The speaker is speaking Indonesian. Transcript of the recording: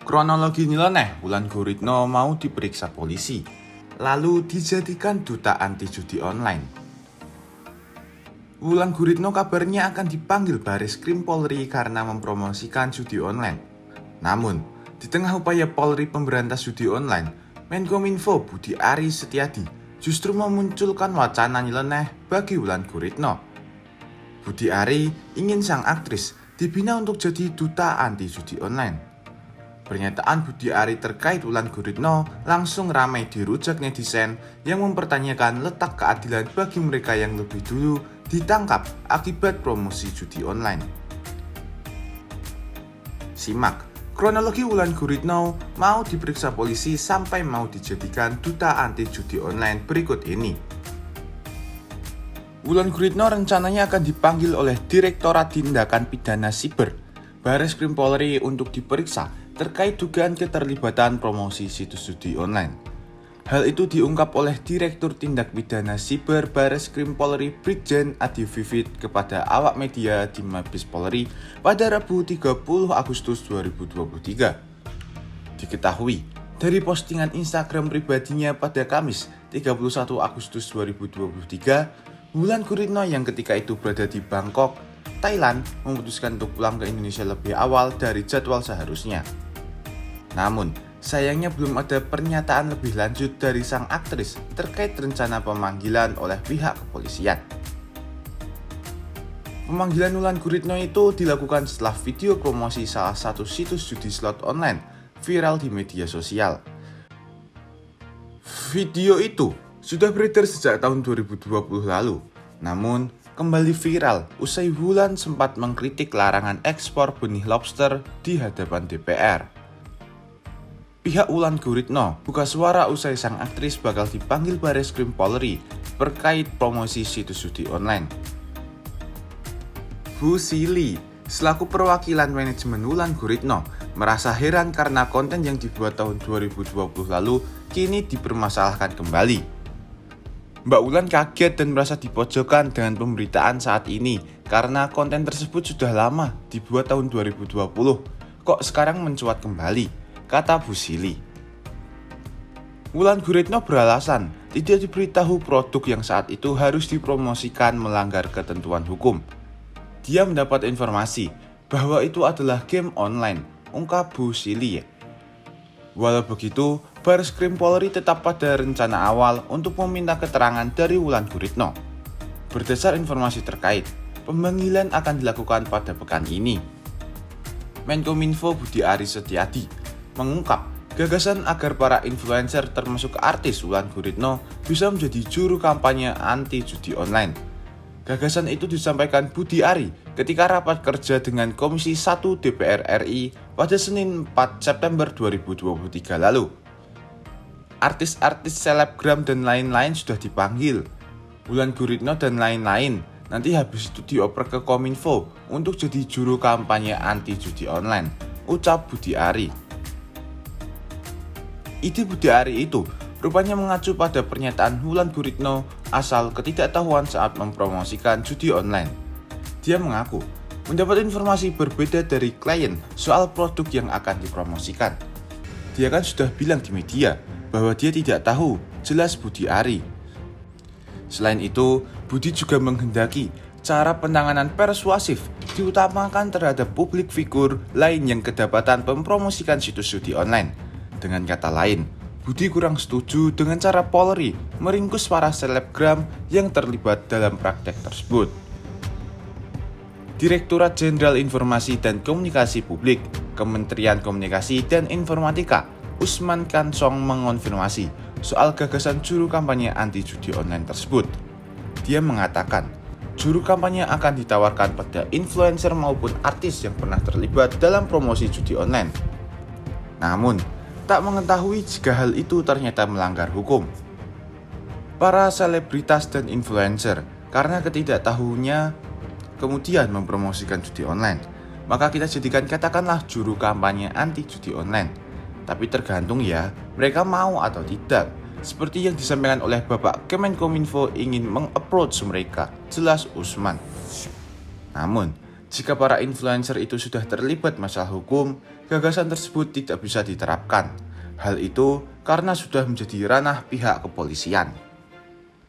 Kronologi nyeleneh, Wulan Guritno mau diperiksa polisi, lalu dijadikan duta anti judi online. Wulan Guritno kabarnya akan dipanggil Baris Krim Polri karena mempromosikan judi online. Namun, di tengah upaya Polri pemberantas judi online, Menkominfo Budi Ari Setiadi justru memunculkan wacana nyeleneh bagi Wulan Guritno. Budi Ari ingin sang aktris dibina untuk jadi duta anti judi online. Pernyataan Budi Ari terkait Wulan Guritno langsung ramai dirujak netizen yang mempertanyakan letak keadilan bagi mereka yang lebih dulu ditangkap akibat promosi judi online. Simak kronologi Wulan Guritno mau diperiksa polisi sampai mau dijadikan duta anti judi online berikut ini. Wulan Guritno rencananya akan dipanggil oleh Direktorat Tindakan Pidana Siber Baris Krim Polri untuk diperiksa terkait dugaan keterlibatan promosi situs judi online. Hal itu diungkap oleh Direktur Tindak Pidana Siber Baris Krim Polri Brigjen Adi Vivit kepada awak media di Mabes Polri pada Rabu 30 Agustus 2023. Diketahui dari postingan Instagram pribadinya pada Kamis 31 Agustus 2023, Wulan Guritno yang ketika itu berada di Bangkok, Thailand, memutuskan untuk pulang ke Indonesia lebih awal dari jadwal seharusnya. Namun, sayangnya belum ada pernyataan lebih lanjut dari sang aktris terkait rencana pemanggilan oleh pihak kepolisian. Pemanggilan Wulan Guritno itu dilakukan setelah video promosi salah satu situs judi slot online viral di media sosial. Video itu sudah beredar sejak tahun 2020 lalu, namun kembali viral usai Wulan sempat mengkritik larangan ekspor benih lobster di hadapan DPR. Pihak Wulan Guritno buka suara usai sang aktris bakal dipanggil Baris Krim Polri terkait promosi situs judi online. Bu Sili, selaku perwakilan manajemen Wulan Guritno, merasa heran karena konten yang dibuat tahun 2020 lalu kini dipermasalahkan kembali. Mbak Wulan kaget dan merasa dipojokkan dengan pemberitaan saat ini karena konten tersebut sudah lama dibuat tahun 2020, kok sekarang mencuat kembali, kata Bu Sili. Wulan Guritno beralasan tidak diberitahu produk yang saat itu harus dipromosikan melanggar ketentuan hukum. Dia mendapat informasi bahwa itu adalah game online, ungkap Bu Sili. Walau begitu, Baris Krim Polri tetap pada rencana awal untuk meminta keterangan dari Wulan Guritno. Berdasar informasi terkait, pemanggilan akan dilakukan pada pekan ini. Menkominfo Budi Ari Setiadi mengungkap gagasan agar para influencer termasuk artis Wulan Guritno bisa menjadi juru kampanye anti judi online. Gagasan itu disampaikan Budi Ari ketika rapat kerja dengan Komisi 1 DPR RI pada Senin 4 September 2023 lalu. Artis-artis selebgram dan lain-lain sudah dipanggil. Wulan Guritno dan lain-lain nanti habis itu dioper ke Kominfo untuk jadi juru kampanye anti judi online, ucap Budi Ari. Ide Budi Ari itu rupanya mengacu pada pernyataan Wulan Guritno asal ketidaktahuan saat mempromosikan judi online. Dia mengaku mendapat informasi berbeda dari klien soal produk yang akan dipromosikan. Dia kan sudah bilang di media bahwa dia tidak tahu, jelas Budi Ari. Selain itu, Budi juga menghendaki cara penanganan persuasif diutamakan terhadap publik figur lain yang kedapatan mempromosikan situs judi online. Dengan kata lain, Budi kurang setuju dengan cara Polri meringkus para selebgram yang terlibat dalam praktek tersebut. Direktorat Jenderal Informasi dan Komunikasi Publik, Kementerian Komunikasi dan Informatika, Usman Kansong mengonfirmasi soal gagasan juru kampanye anti judi online tersebut. Dia mengatakan, juru kampanye akan ditawarkan pada influencer maupun artis yang pernah terlibat dalam promosi judi online. Namun, tak mengetahui jika hal itu ternyata melanggar hukum. Para selebritas dan influencer karena ketidaktahuannya kemudian mempromosikan judi online, maka kita jadikan katakanlah juru kampanye anti judi online. Tapi tergantung ya, mereka mau atau tidak. Seperti yang disampaikan oleh Bapak Kemenkominfo ingin meng-approach mereka, jelas Usman. Namun, jika para influencer itu sudah terlibat masalah hukum, gagasan tersebut tidak bisa diterapkan. Hal itu karena sudah menjadi ranah pihak kepolisian.